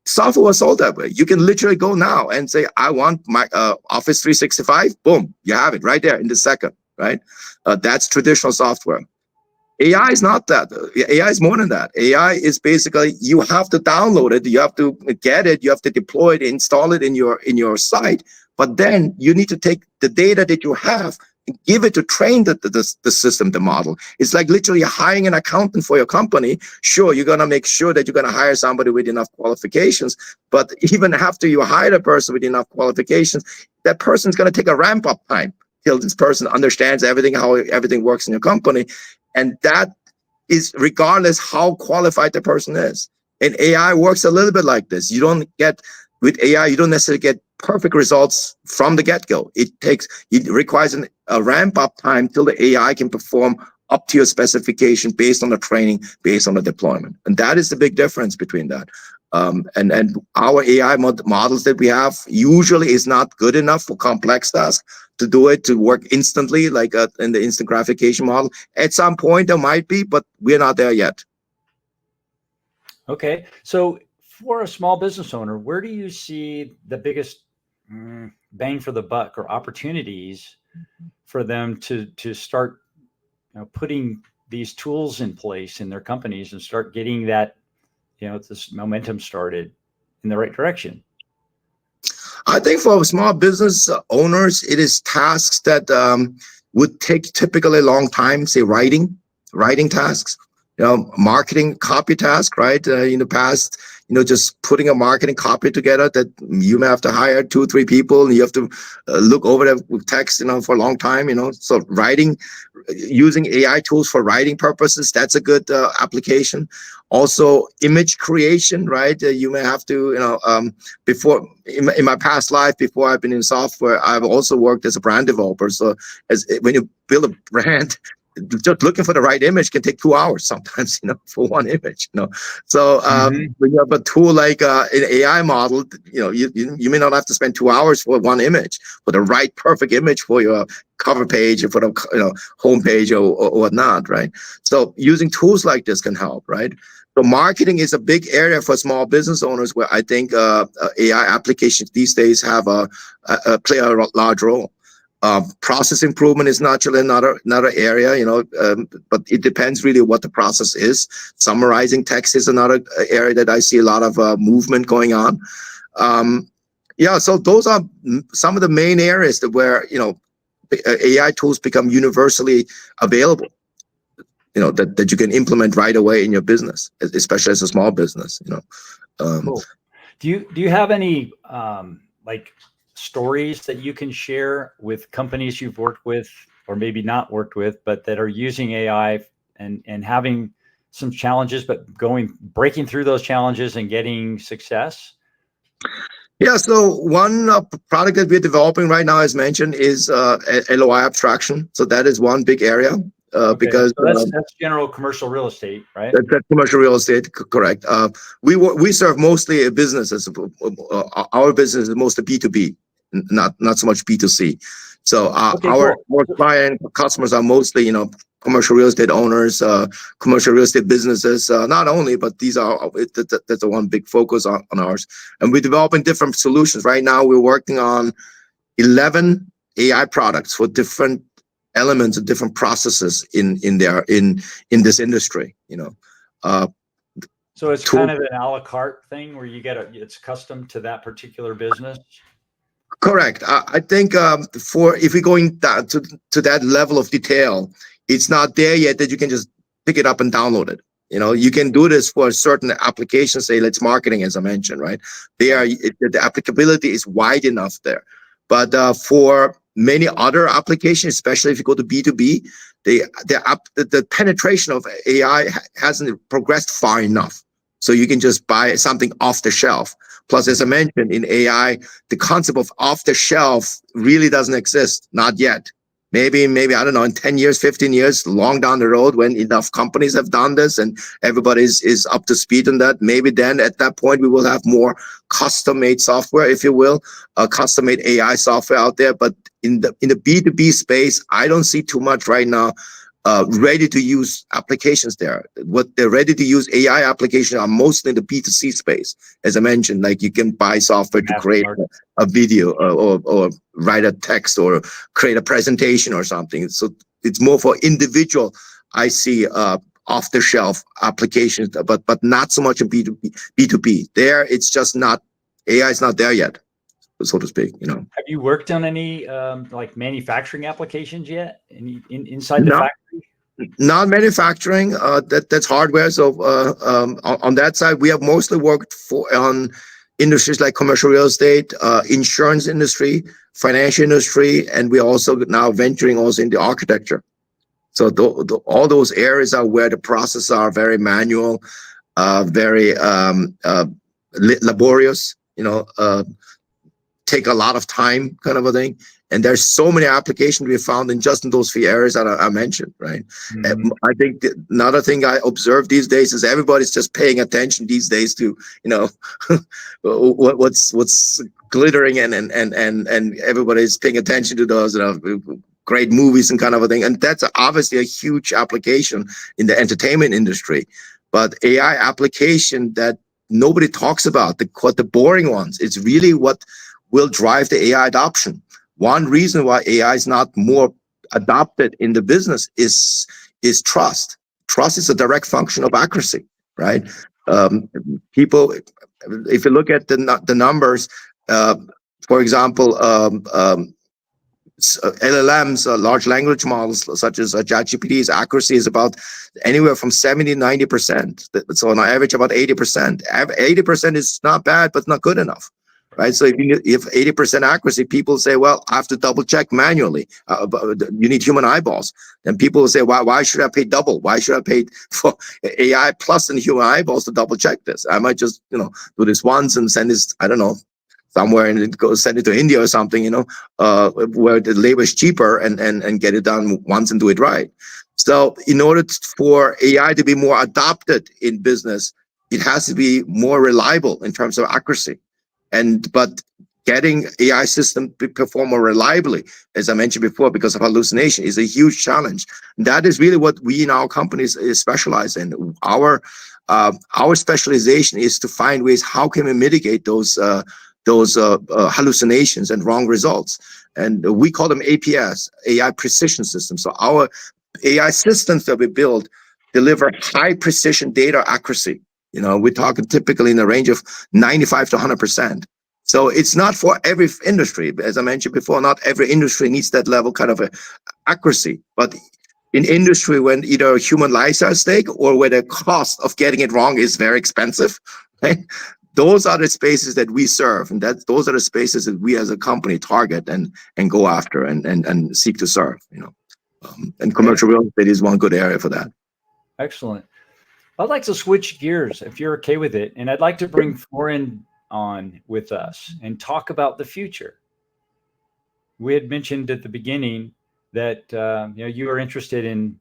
Software was sold that way. You can literally go now and say, I want my Office 365, boom, you have it right there in the second, right? That's traditional software. AI is not that. AI is more than that. AI is basically, you have to download it, you have to get it, you have to deploy it, install it in your site. But then you need to take the data that you have and give it to train the system, the model. It's like literally hiring an accountant for your company. Sure, you're going to make sure that you're going to hire somebody with enough qualifications. But even after you hire a person with enough qualifications, that person's going to take a ramp up time till this person understands everything, how everything works in your company. And that is regardless how qualified the person is. And AI works a little bit like this. With AI, you don't necessarily get perfect results from the get-go. It requires a ramp-up time till the AI can perform up to your specification based on the training, based on the deployment. And that is the big difference between that. And our AI models that we have usually is not good enough for complex tasks to do it, to work instantly, like in the instant gratification model. At some point there might be, but we're not there yet. Okay. So for a small business owner, where do you see the biggest bang for the buck or opportunities for them to start putting these tools in place in their companies and start getting that, this momentum started in the right direction? I think for small business owners, it is tasks that would take typically a long time, say writing tasks, marketing copy task, right? In the past, just putting a marketing copy together that you may have to hire 2-3 people and you have to look over the text, for a long time, so writing, using AI tools for writing purposes, that's a good application. Also image creation, right? You may have to, before in my past life, before I've been in software, I've also worked as a brand developer. So when you build a brand, just looking for the right image can take 2 hours sometimes, for one image, So when you have a tool like an AI model, you may not have to spend 2 hours for one image, for the right perfect image for your cover page or for the home page or whatnot, right? So using tools like this can help, right? So marketing is a big area for small business owners where I think AI applications these days have play a large role. Process improvement is naturally another area, but it depends really what the process is. Summarizing text is another area that I see a lot of movement going on. So those are some of the main areas where AI tools become universally available. That you can implement right away in your business, especially as a small business. Cool. Do you have any like stories that you can share with companies you've worked with or maybe not worked with, but that are using AI and having some challenges, but breaking through those challenges and getting success? Yeah, so one product that we're developing right now, as mentioned, is LOI abstraction. So that is one big area. Because so that's general commercial real estate, right? That's commercial real estate, correct. We serve mostly businesses. Our business is mostly B2B, not so much B2C. So our client customers are mostly commercial real estate owners, commercial real estate businesses. Not only, but that's the one big focus on ours. And we're developing different solutions. Right now, we're working on 11 AI products for different elements of different processes in this industry. So it's kind of an a la carte thing where it's custom to that particular business. Correct. I think if we're going down to that level of detail, it's not there yet that you can just pick it up and download it. You can do this for a certain application, say let's marketing, as I mentioned, right? The applicability is wide enough there. But for many other applications, especially if you go to B2B, the penetration of AI hasn't progressed far enough. So you can just buy something off the shelf. Plus, as I mentioned, in AI, the concept of off the shelf really doesn't exist, not yet. maybe, I don't know, in 10 years, 15 years, long down the road, when enough companies have done this and everybody is up to speed on that, maybe then at that point we will have more custom-made software, if you will, custom-made AI software out there. But in the B2B space, I don't see too much right now ready-to-use applications there. What they're ready-to-use AI applications are mostly in the B2C space. As I mentioned, like you can buy software to create a video or write a text or create a presentation or something. So it's more for individual, I see, off-the-shelf applications, but not so much in B2B. There, it's just not, AI is not there yet, so to speak, you know. Have you worked on any like manufacturing applications yet? Inside the factory? Not manufacturing. That's hardware. So on that side, we have mostly worked on industries like commercial real estate, insurance industry, financial industry, and we're also now venturing also into architecture. So all those areas are where the processes are very manual, very laborious. You know, take a lot of time, kind of a thing. And there's so many applications we found in just in those few areas that I mentioned, right? I think another thing I observe these days is everybody's just paying attention these days to, you know, what's glittering and everybody's paying attention to those, you know, great movies and kind of a thing. And that's obviously a huge application in the entertainment industry. But AI application that nobody talks about, the boring ones, it's really what will drive the AI adoption. One reason why AI is not more adopted in the business is trust. Trust is a direct function of accuracy, right? People, if you look at the numbers, for example, LLMs, large language models such as ChatGPT's accuracy is about anywhere from 70 to 90%. So on average, about 80%. 80% is not bad, but not good enough. Right. So if 80% accuracy, people say, well, I have to double check manually. You need human eyeballs. And people will say, why should I pay double? Why should I pay for AI plus and human eyeballs to double check this? I might just, you know, do this once and send this, I don't know, somewhere and go send it to India or something, you know, where the labor is cheaper and get it done once and do it right. So in order for AI to be more adopted in business, it has to be more reliable in terms of accuracy. But getting AI system to perform more reliably, as I mentioned before, because of hallucination, is a huge challenge. That is really what we in our companies specialize in. Our specialization is to find ways how can we mitigate those hallucinations and wrong results, and we call them APS, AI precision systems. So our AI systems that we build deliver high precision data accuracy. You know, we're talking typically in the range of 95 to 100%. So it's not for every industry. As I mentioned before, not every industry needs that level kind of a accuracy. But in industry, when either human lives are at stake or where the cost of getting it wrong is very expensive, right? Those are the spaces that we serve, and those are the spaces that we as a company target and go after and seek to serve. You know, and commercial real estate is one good area for that. Excellent. I'd like to switch gears if you're okay with it, and I'd like to bring Florin on with us and talk about the future. We had mentioned at the beginning that you know, you are interested in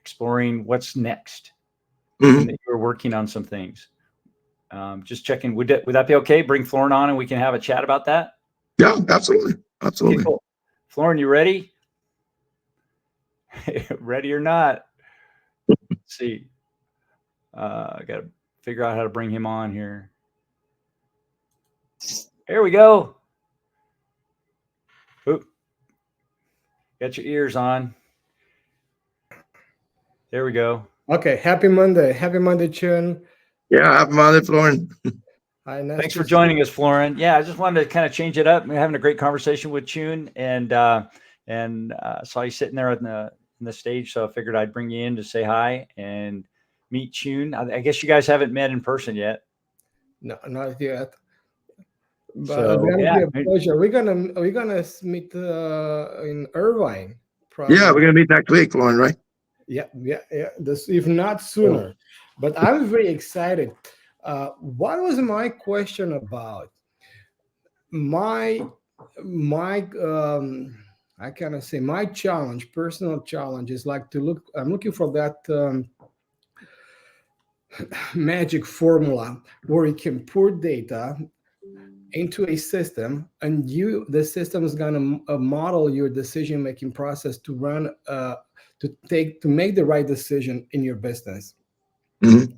exploring what's next, and that you're working on some things. Just checking, would that be okay? Bring Florin on and we can have a chat about that? Yeah, absolutely. Absolutely. Okay, cool. Florin, you ready? Ready or not? Let's see. I got to figure out how to bring him on here. Here we go. Oop. Got your ears on. There we go. Okay. Happy Monday. Happy Monday, Choon. Yeah, happy Monday, Florin. Hi, nice Thanks for joining us, Florin. Yeah, I just wanted to kind of change it up. We're having a great conversation with Choon, and saw you sitting there in the stage, so I figured I'd bring you in to say hi and meet Choon. I guess you guys haven't met in person yet. No, not yet. But So, it's yeah. gonna be a pleasure. We're gonna meet in Irvine. Probably. Yeah, we're gonna meet next week, Florin, right? Yeah. This, if not sooner. But I'm very excited. What was my question about? My I kind of say my challenge, personal challenge, is like to look. I'm looking for that magic formula where you can put data into a system, and the system is going to model your decision making process to run to make the right decision in your business. Mm-hmm.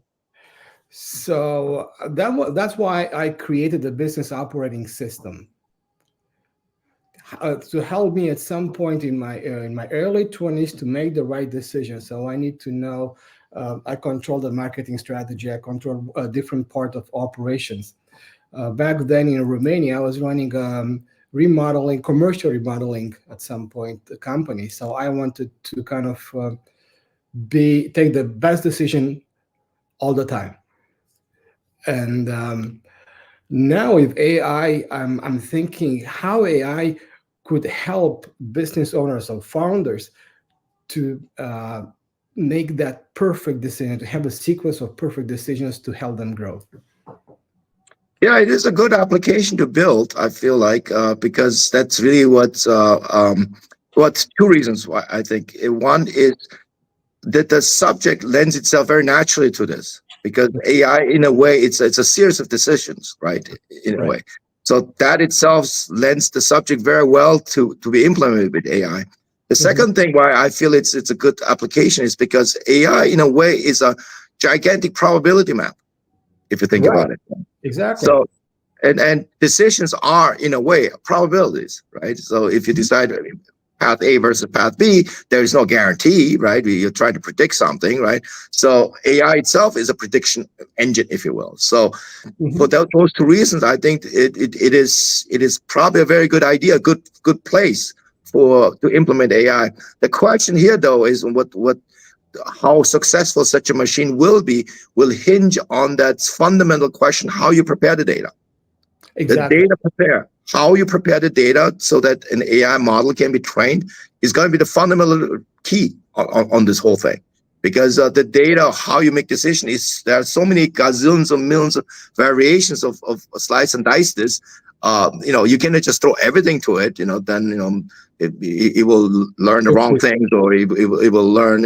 So that's why I created the business operating system to help me at some point in my early 20s to make the right decision. So I need to know. I control the marketing strategy. I control a different part of operations. Back then in Romania, I was running remodeling, commercial remodeling at some point, the company. So I wanted to kind of take the best decision all the time. And now with AI, I'm thinking how AI could help business owners or founders to make that perfect decision, to have a sequence of perfect decisions to help them grow. Yeah, it is a good application to build, I feel like, because that's really what's two reasons why I think. One is that the subject lends itself very naturally to this, because AI, in a way, it's a series of decisions, right? In a way. So that itself lends the subject very well to be implemented with AI. The second thing why I feel it's a good application is because AI, in a way, is a gigantic probability map, if you think about it. Exactly. So, and decisions are, in a way, probabilities, right? So if you decide path A versus path B, there is no guarantee, right? You're trying to predict something, right? So AI itself is a prediction engine, if you will. So for those two reasons, I think it is probably a very good idea, good place to implement AI. The question here, though, is how successful such a machine will hinge on that fundamental question: how you prepare the data. Exactly. The data prepare, how you prepare the data so that an AI model can be trained, is going to be the fundamental key on this whole thing. Because the data, how you make decisions, there are so many gazillions of millions of variations of slice and dice this. You cannot just throw everything to it. Then it will learn the wrong things, or it will learn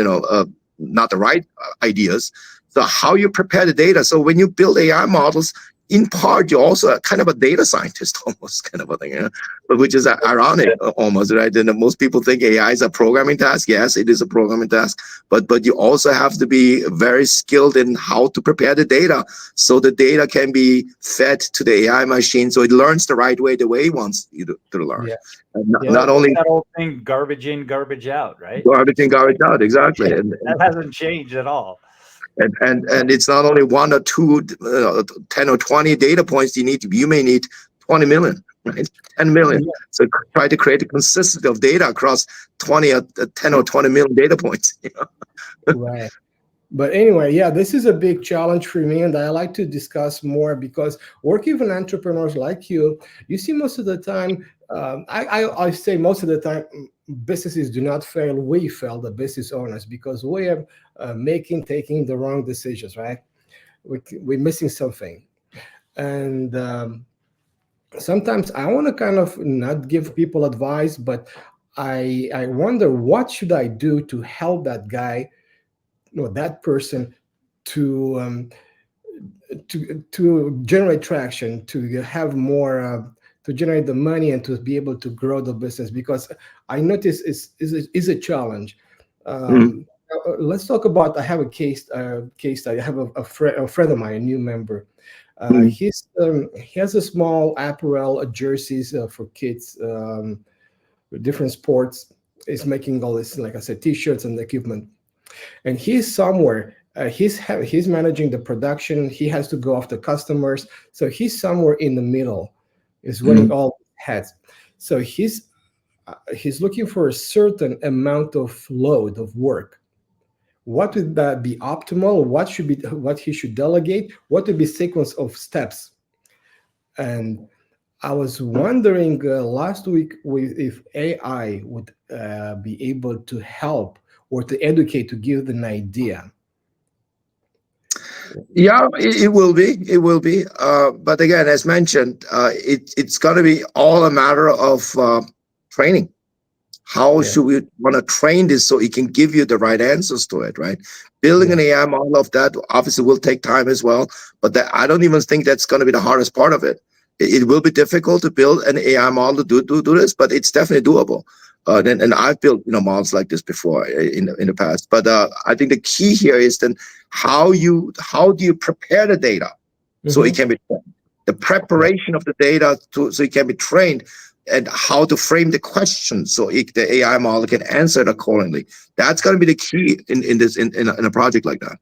not the right ideas. So how you prepare the data. So when you build AI models, in part, you're also kind of a data scientist, almost kind of a thing, but which is ironic almost, right? And most people think AI is a programming task. Yes, it is a programming task, but you also have to be very skilled in how to prepare the data so the data can be fed to the AI machine so it learns the right way, the way it wants you to learn. Yeah. Not only that old thing, garbage in, garbage out, right? garbage in, garbage out, exactly. And that hasn't changed at all. And it's not only one or two, 10 or 20 data points you may need 20 million, right? 10 million. Yeah. So try to create a consistency of data across 10 or 20 million data points. Right. But anyway, yeah, this is a big challenge for me, and I like to discuss more because working with entrepreneurs like you see most of the time, I say most of the time, businesses do not fail. We fail, the business owners, because we are taking the wrong decisions, right? We're missing something. And sometimes I want to kind of not give people advice, but I wonder, what should I do to help that guy, that person, to generate traction, to have more, to generate the money, and to be able to grow the business? Because I notice is a challenge. Let's talk about. I have a case study. I have a friend of mine, a new member. He has a small apparel, jerseys for kids, with different sports. He's making all this, like I said, t-shirts and equipment. And he's somewhere. He's managing the production. He has to go after customers. So he's somewhere in the middle. Is running all heads. So he's looking for a certain amount of load of work. What would that be optimal? What he should delegate? What would be sequence of steps? And I was wondering last week if AI would be able to help or to educate, to give an idea. Yeah, it will be. It will be. But again, as mentioned, it's going to be all a matter of training. How should we want to train this so it can give you the right answers to it, right? Building an AI model of that obviously will take time as well, but I don't even think that's going to be the hardest part of it. It will be difficult to build an AI model to do this, but it's definitely doable. And I've built models like this before in the past. But I think the key here is then how do you prepare the data so it can be trained? The preparation of the data so it can be trained, and how to frame the question so the AI model can answer it accordingly. That's going to be the key in a project like that.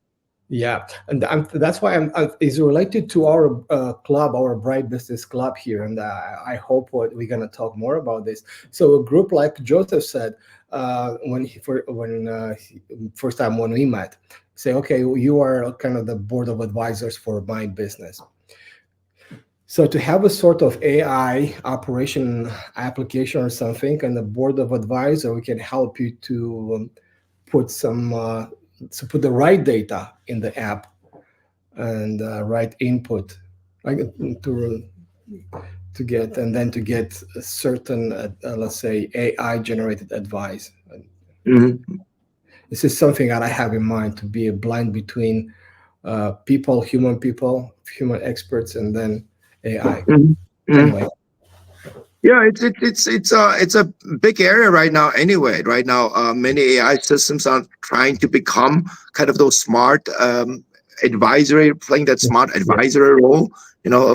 Yeah, and that's why it's related to our club, our Bright Business Club here, and I hope we're gonna talk more about this. So a group like Joseph said first time when we met, say, okay, you are kind of the board of advisors for my business. So to have a sort of AI operation application or something, and the board of advisor, we can help you to put put the right data in the app and right input, like to get a certain let's say AI generated advice. This is something that I have in mind, to be a blend between human experts, and then AI. Anyway. Yeah, it's a big area right now. Anyway, right now, many AI systems are trying to become kind of those smart advisory, playing that smart advisory role.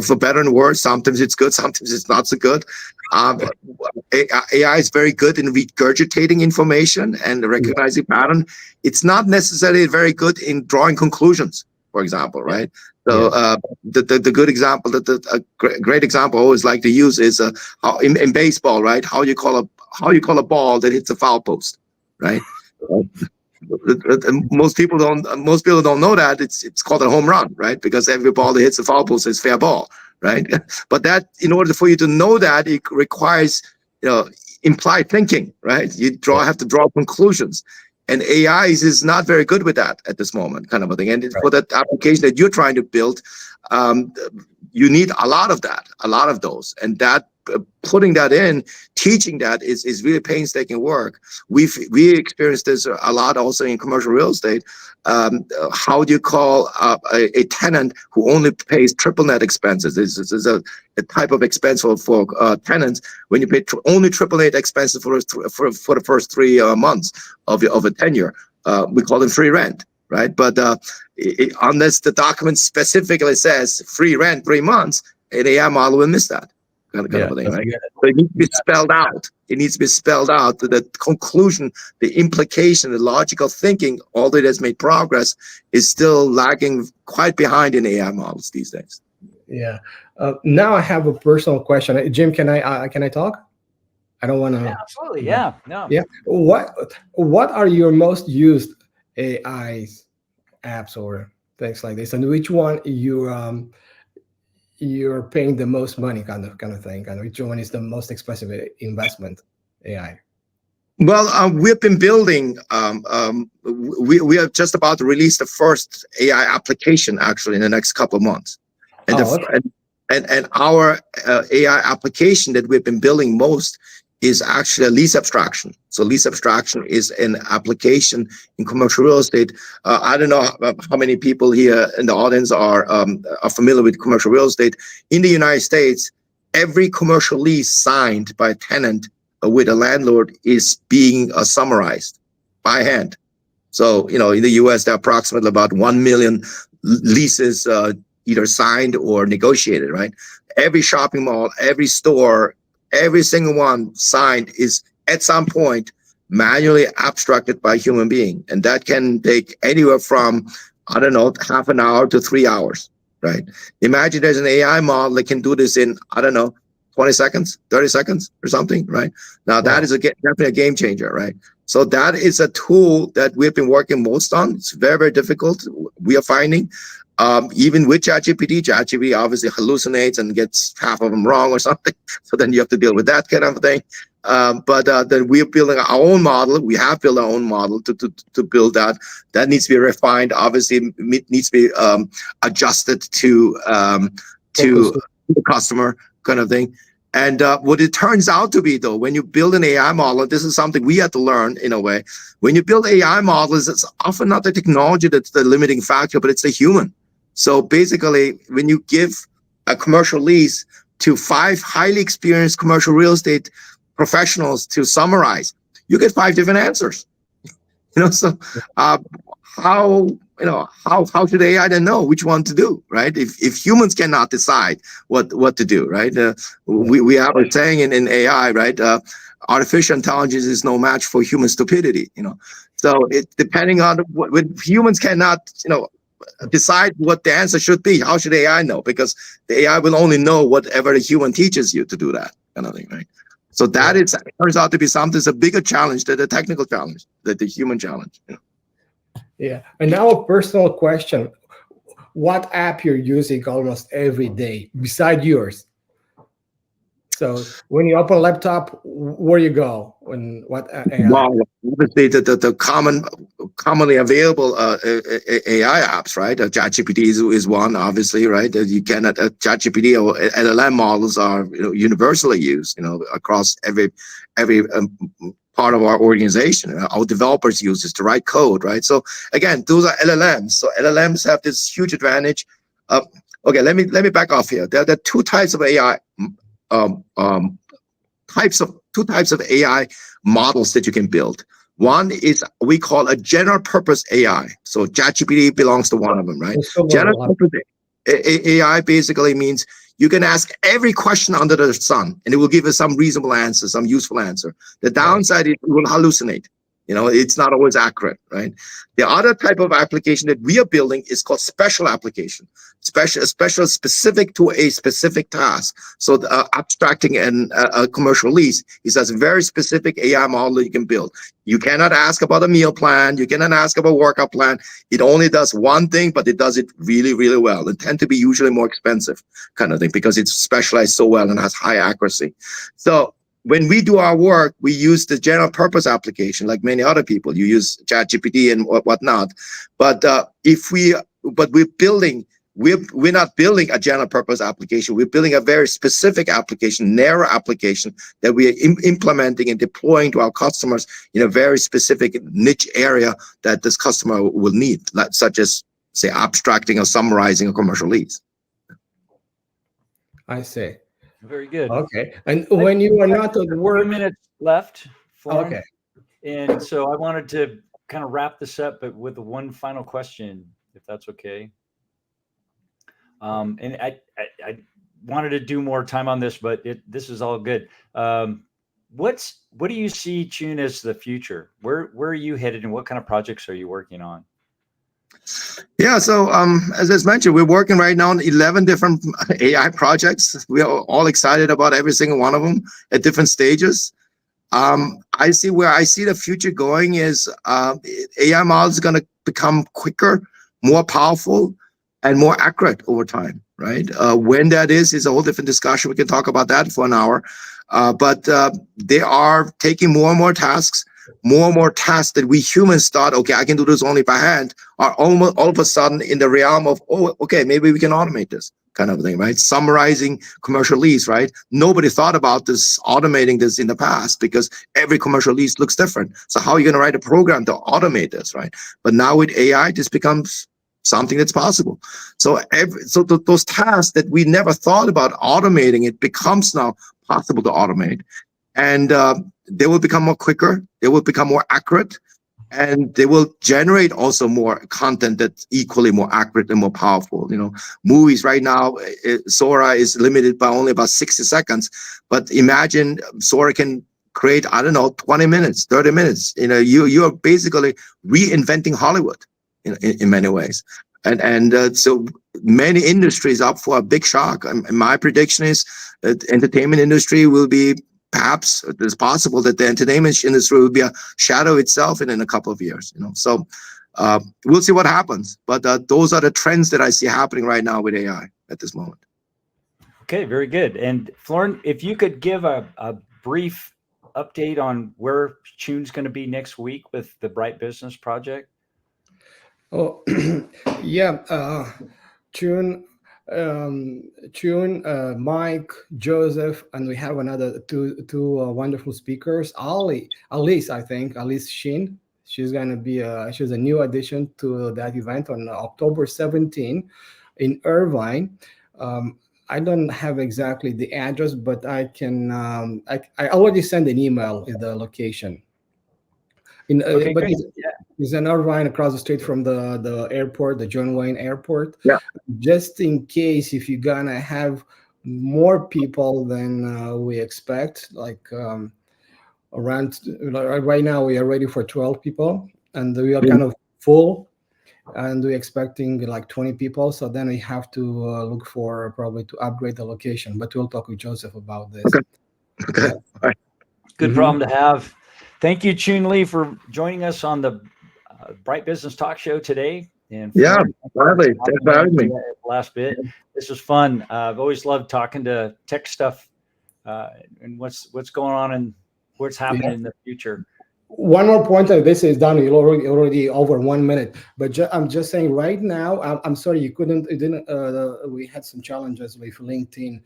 For better and worse. Sometimes it's good, sometimes it's not so good. AI is very good in regurgitating information and recognizing pattern. It's not necessarily very good in drawing conclusions, for example, right? So the good example, a great example I always like to use is how in baseball, right? How you call a ball that hits a foul post, right? Most people don't know that it's called a home run, right? Because every ball that hits a foul post is fair ball, right? But that, in order for you to know that, it requires implied thinking, right? Have to draw conclusions. And AI is not very good with that at this moment, kind of a thing. And for that application that you're trying to build, you need a lot of those. And that putting that in, teaching that is really painstaking work. We experienced this a lot also in commercial real estate. How do you call a tenant who only pays triple net expenses? This is a type of expense for tenants when you pay only triple net expenses for the first 3 months of a tenure. We call them free rent, right? But unless the document specifically says free rent 3 months, an AI model will miss that. Kind of a thing, right? So it needs to be spelled out. It needs to be spelled out. The conclusion, the implication, the logical thinking, although it has made progress, is still lagging quite behind in AI models these days. Yeah. Now I have a personal question. Jim, can I talk? I don't want to. Yeah, absolutely. Yeah. No. Yeah. What are your most used AI apps or things like this, and which one you're paying the most money, kind of thing, and which one is the most expensive investment AI? Well, we've been building. We are just about to release the first AI application actually in the next couple of months, and and our AI application that we've been building most is actually a lease abstraction. So lease abstraction is an application in commercial real estate. I don't know how many people here in the audience are familiar with commercial real estate. In the United States, every commercial lease signed by a tenant with a landlord is being summarized by hand. So, in the US, there are approximately about 1 million leases either signed or negotiated, right? Every shopping mall, every store, every single one signed is at some point manually abstracted by a human being. And that can take anywhere from, I don't know, half an hour to 3 hours, right? Imagine there's an AI model that can do this in, I don't know, 20 seconds, 30 seconds or something, right? Now that is definitely a game changer, right? So that is a tool that we've been working most on. It's very, very difficult. We are finding, even with ChatGPT obviously hallucinates and gets half of them wrong or something. So then you have to deal with that kind of thing. But then we're building our own model. We have built our own model to build that. That needs to be refined. Obviously, it needs to be adjusted to the customer kind of thing. And what it turns out to be, though, when you build an AI model, this is something we had to learn in a way. When you build AI models, it's often not the technology that's the limiting factor, but it's the human. So basically, when you give a commercial lease to 5 highly experienced commercial real estate professionals to summarize, you get 5 different answers. So how should AI then know which one to do, right? If humans cannot decide what to do, right? We have a saying in AI, right? Artificial intelligence is no match for human stupidity. So it depending on when humans cannot decide what the answer should be, how should AI know? Because the AI will only know whatever the human teaches you to do that kind of thing, right? So that turns out to be something that's a bigger challenge than the technical challenge, than the human challenge. Yeah. And now a personal question. What app you're using almost every day beside yours? So when you open a laptop, where you go? What AI? Well, obviously the commonly available AI apps, right? ChatGPT is one, obviously, right? You cannot ChatGPT or LLM models are universally used, across every part of our organization. Our developers use this to write code, right? So again, those are LLMs. So LLMs have this huge advantage. Okay, let me back off here. There are 2 types of AI. Two types of AI models that you can build. One is we call a general purpose AI. So ChatGPT belongs to one of them, right? General purpose AI basically means you can ask every question under the sun and it will give us some reasonable answer, some useful answer. The downside is it will hallucinate. It's not always accurate, right? The other type of application that we are building is called special application, specific to a specific task. So abstracting and a commercial lease is a very specific AI model that you can build. You cannot ask about a meal plan. You cannot ask about a workout plan. It only does one thing, but it does it really, really well. It tends to be usually more expensive kind of thing because it's specialized so well and has high accuracy. So when we do our work, we use the general purpose application like many other people. You use ChatGPT and whatnot. But we're not building a general purpose application. We're building a very specific application, narrow application that we are implementing and deploying to our customers in a very specific niche area that this customer will need, such as, say, abstracting or summarizing a commercial lease. I see. Very good. Okay. And when you are not at work, 2 minutes left. Okay. And so I wanted to kind of wrap this up, but with one final question, if that's okay. And I wanted to do more time on this, but this is all good. What do you see, Choon, as the future? Where are you headed, and what kind of projects are you working on? Yeah, so as I mentioned, we're working right now on 11 different AI projects. We are all excited about every single one of them at different stages. I see the future going is AI models are going to become quicker, more powerful, and more accurate over time, right? When that is a whole different discussion. We can talk about that for an hour. But they are taking more and more tasks that we humans thought, okay, I can do this only by hand, are almost all of a sudden in the realm of, oh, okay, maybe we can automate this kind of thing, right? Summarizing commercial lease, right? Nobody thought about this, automating this in the past because every commercial lease looks different. So how are you going to write a program to automate this, right? But now with AI, this becomes something that's possible. So those tasks that we never thought about automating, it becomes now possible to automate. And they will become more quicker, they will become more accurate, and they will generate also more content that's equally more accurate and more powerful. Movies right now, Sora is limited by only about 60 seconds, but imagine Sora can create, 20 minutes, 30 minutes. You're basically reinventing Hollywood in many ways. And so many industries up for a big shock. And my prediction is that the entertainment industry will be, perhaps it's possible that the entertainment industry will be a shadow itself in a couple of years. So we'll see what happens. But those are the trends that I see happening right now with AI at this moment. Okay, very good. And Florin, if you could give a brief update on where Choon's going to be next week with the Bright Business Project. Oh, yeah, Choon. Choon, Mike, Joseph, and we have another two wonderful speakers. Alice, I think, Alice Shin. She's gonna be she's a new addition to that event on October 17 in Irvine. I don't have exactly the address, but I can. I already sent an email with the location. Okay, But great. it's an Irvine across the street from the airport, the John Wayne Airport. Yeah. Just in case if you're gonna have more people than we expect, like around right now we are ready for 12 people, and we are kind of full, and we're expecting like 20 people. So then we have to look for probably to upgrade the location. But we'll talk with Joseph about this. Okay. Yeah. All right. Good problem to have. Thank you, Choon.lee, for joining us on the Bright Business Talk Show today. And Yeah, gladly. Thanks for having me. Last bit. This was fun. I've always loved talking to tech stuff and what's going on and what's happening in the future. One more point, and this is done. You're already over 1 minute. But I'm just saying right now. I'm sorry you couldn't. It didn't. We had some challenges with LinkedIn.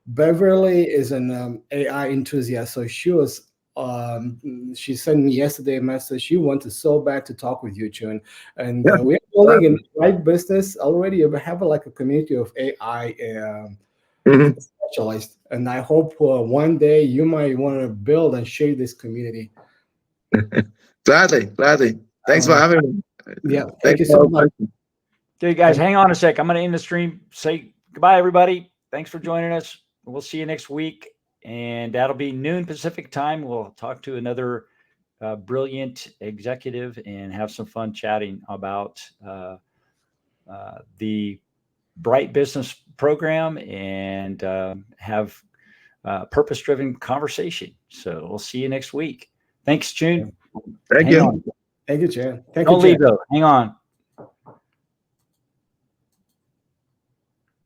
Beverly is an AI enthusiast, so she was. She sent me yesterday a message. She wanted so bad to talk with you, Choon. And Yeah. we're building in the right business already. We have like a community of AI. Specialized, and I hope one day you might want to build and share this community. Gladly. Thanks for having me. Yeah, thank you so much. Okay, guys, hang on a sec. I'm going to end the stream. Say goodbye, everybody. Thanks for joining us. We'll see you next week, and that'll be noon Pacific time. We'll talk to another brilliant executive and have some fun chatting about the Bright Business Program and have purpose-driven conversation. So we'll see you next week. Thanks, Choon. Thank you. Thank you, Choon. Don't leave though. Hang on.